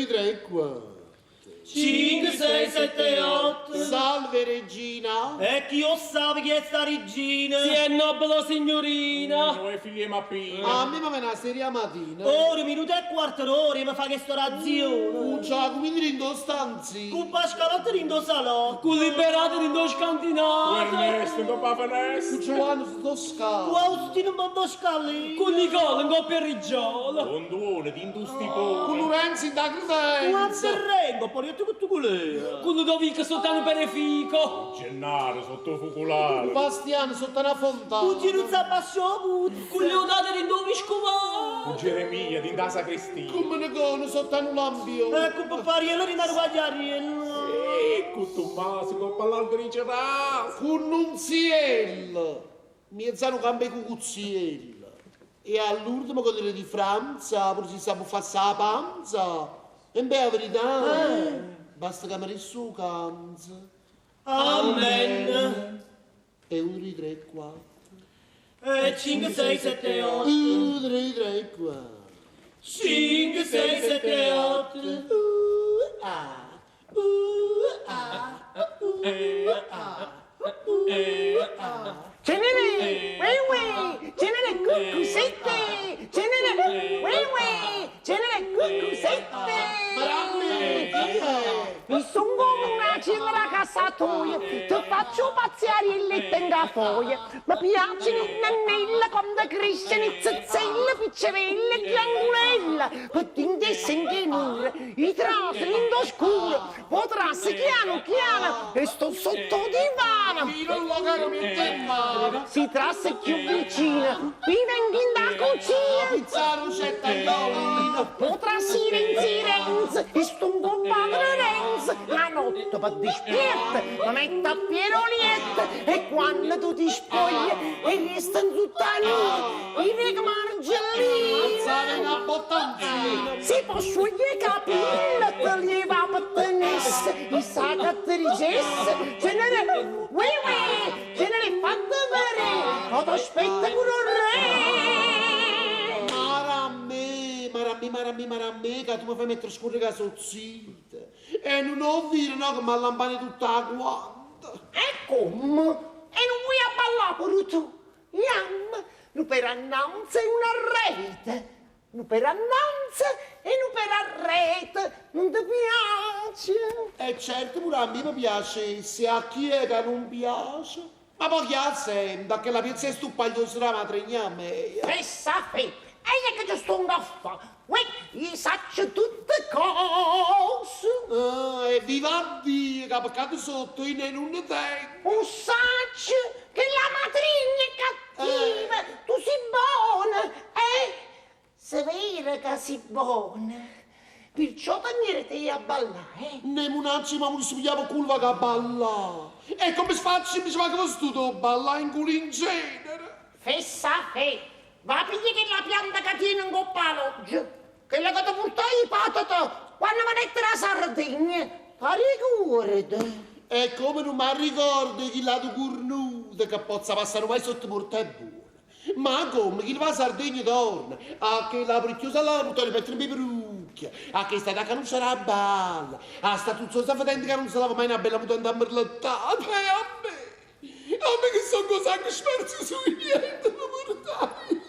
3, 3, 4. 5, 6, 7, 8. Salve regina. E chi lo sa chi è sta regina? Si è nobile signorina. Noi figli mappina. A me mi viene una seria mattina. Ora, minuto e quarto d'ora, mi fa questa razione. Un giacomo mi in stanzi. Con pascalotta in do salotto. Con liberati di due Tu scantinate. Ernesto, non fa finestra. Giovanni sto Con scalo. Austino in bando scalì. Con Nicola in coppia riggiola. Con duone, di Con stipone. Lorenzo in da Con credenza. Rengo, poi io tutto quello. Con Ludovico soltanto per il fico. Gennaro, sotto focolare. Bastiano sotto una fontana. Con Gino Zappascio, Con Leonardo di due scovà. Con Geremia, di da sacrestia. Come ne cono sotto un lambio. ecco Papariello di Naruagliariello. Con Tommaso, con Pallaldo di Gerasco. Con Nunziello. Miezzano cambe cucuzziello. E all'ultimo con le di Franza, pure si sa buffarsi la panza. E beh, la verità. Basta che mi rissu canza. Amen. E 1, 2, 3, 4. E 5, 6, 7, 8. 1, 2, 3, 4. 5, 6, 7, 8. Cenere, uè, cenere cuccusette, cenere, uè, cenere cuccusette. Mi son come una cenera cassatoia, ti faccio pazziare il letto in cafoia. Mi piacciono i nannella quando crescono i zizzelle, piccevelle e triangulella. Pettinte senti mura, i trassi in scuro, potrassi piano piano e sto sotto divano. Non lo caro mi temma. Si trasse più vicino, vive in da cucina. Pizzaro c'è tagliolino. Potrà Renzi, e sto un compadre Renzi. La notte per dispietta, mi metto a pierolietta. E quando tu ti spogli, e restano tutta nuda, i vecchi margellini. Pizzare una bottanzina. Si può sciogliere i capelli, te li va per tenesse, i sacattricesse. Ce ne ne, ce ne ne fatte vedere, o t'aspetta con un re. Maramme, che tu mi fai mettere scurre che sono zitta. E non ho vero, no, che mi allampane tutta la guarda. E come? E non vuoi a ballare pure tu? Iam, non per annanza è una rete. Non per annanza e non per arrete. Non ti piace? E certo, pure a me mi piace, se a chi è che non piace. Ma poi chi ha sempre, che la pizza è stupagliosa la matrigna a me. Fessa fe. E io che ci sto a fare? Uè, io saccio tutte cose. E viva Dio, che peccato sotto, io non ne tengo. Un saccio che la matrigna è cattiva. Tu sei buona. Se vero che sei buona. Perciò tenere a ballare. Ne munacci, ma non si pigliava curva che balla. E come si faccia, mi fa che studio balla in culo in genere. Fessa fe. Va a pigliare che la pianta che tiene in coppa all'oggi. Quella che ti portai i patati quando mi mette la Sardegna. Ti ricordi? E come non mi ricordo che lato cornuto che pozza passare mai sotto porta è buona. Ma come chi va a Sardegna torna, a che la precchiosa la puttana per tre perucchia, a che sta da canuccia la balla, a sta tutto sta facendo che non si lava mai una bella mutanda a merlettata, e a me che sono così che smerzi sui niente, mi portai.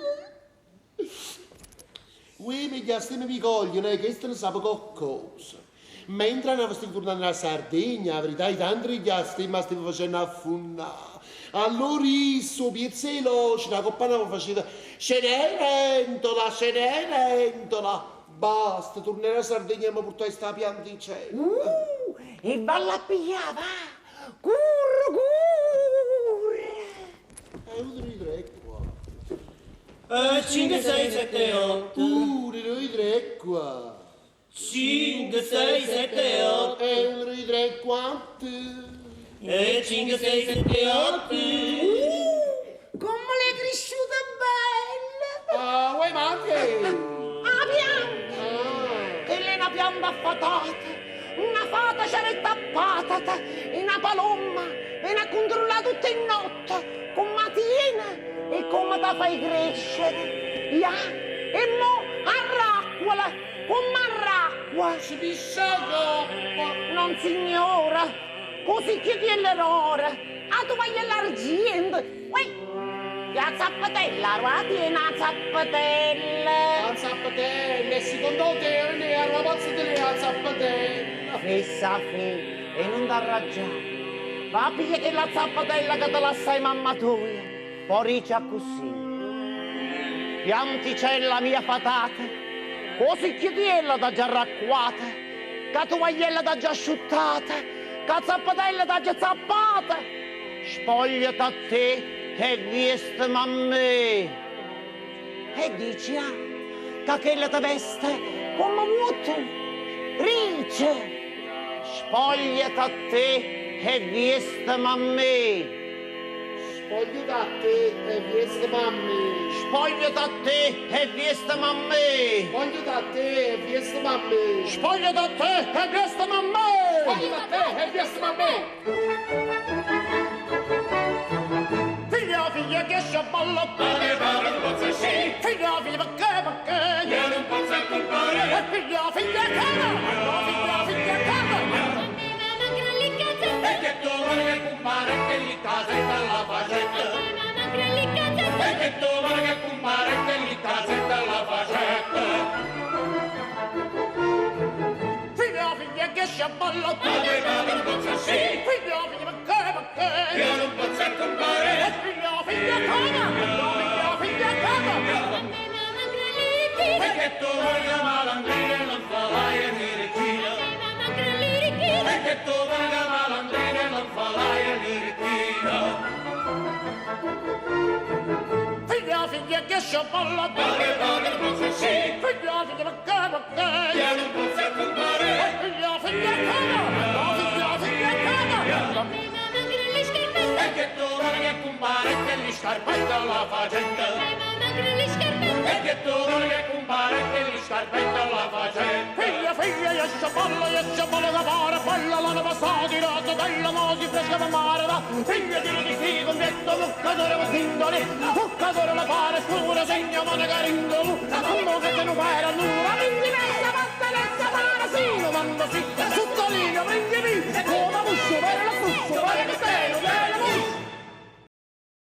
Ui, mi chiastimi vi cogliano, e questo ne sa qualcosa. Mentre andavo tornando alla Sardegna, la verità, i tanti chiasti mi stavo facendo affonnare. Allora isso, piezzello, la coppa faceva Cenerentola. Basta, tornare alla Sardegna e mi portai sta pianticella. E balla pigliava. Curra. 1, 2, 3, 4. 5, 6, 7, 8. 1, 2, 3, 4. 5, 6, 7, 8. 1, 2, 3, 4. E 5, 6, 7, 8. Come le cresciute belle. Ah, vuoi manche? La pianta. Che è una pianta affatata. Una fata c'era tappata. E una palomma. Viene a controllare tutta in notte. Come tiene. E come la fai crescere? E mo arracquala. Come arracquala. l'acqua? Ci piscia coppa. Non signora, così chiedi l'errore. Ah, tu vai all'argento. Uè, la zappatella, guardi una zappatella. La zappatella, e secondo te ne è la mazza delle zappatella. Fessa fe, e non dà ragione. Va a pigliare la zappatella che te la sai mamma tua. Poi riccia così. Pianticella mia patata, così chiediella da già racquata, che tovagliella da già asciuttata, che zappatella da già zappata. Spogliati a te e viesti mamme. E dici, che quella ti veste come vuoto, riccia. Spogliati a te e viesti mamme. Spoglio da te e viesti mammi. Spogliati a te e viesti mamme. Spoglio da te e viesti mammi. Spogliati a te e viesti mamme. Spoglio da te e viesti mammi. Figlia che sciaballo. Pare pare un po' sì. Figlia perché? Io non posso compare. Figlia cava. Figlia cava. E che tu vuoi che compare che gli casa e dalla facetta. E che tu vuoi che compare che gli casa e dalla facetta. Figlia che sciaballo. Pare pare un po' sì. Figlia perché? Io non posso compare. Figlia cava. Figlia cava. E che tu vuoi che malandrina non fa l'aia di ricchina. E che tu vuoi che malandrina non fa l'aia di ricchina. Figlia che sciaballo. Pare pare un po' sì. Figlia perché? Io non posso compare. Figlia cava. Figlia cava. E che tu vuoi che compare che gli scarpetti alla facetta. E che tu vuoi che compare che gli scarpetti alla facetta. Figlia, io sciaballo da fare, bella la nuova stati, razzo della mosi fresca da mare, va. Figlia di figo, un detto, muccatore con sindoli, muccatore la pare, scura, segna, mone carindolo, a che te non fai,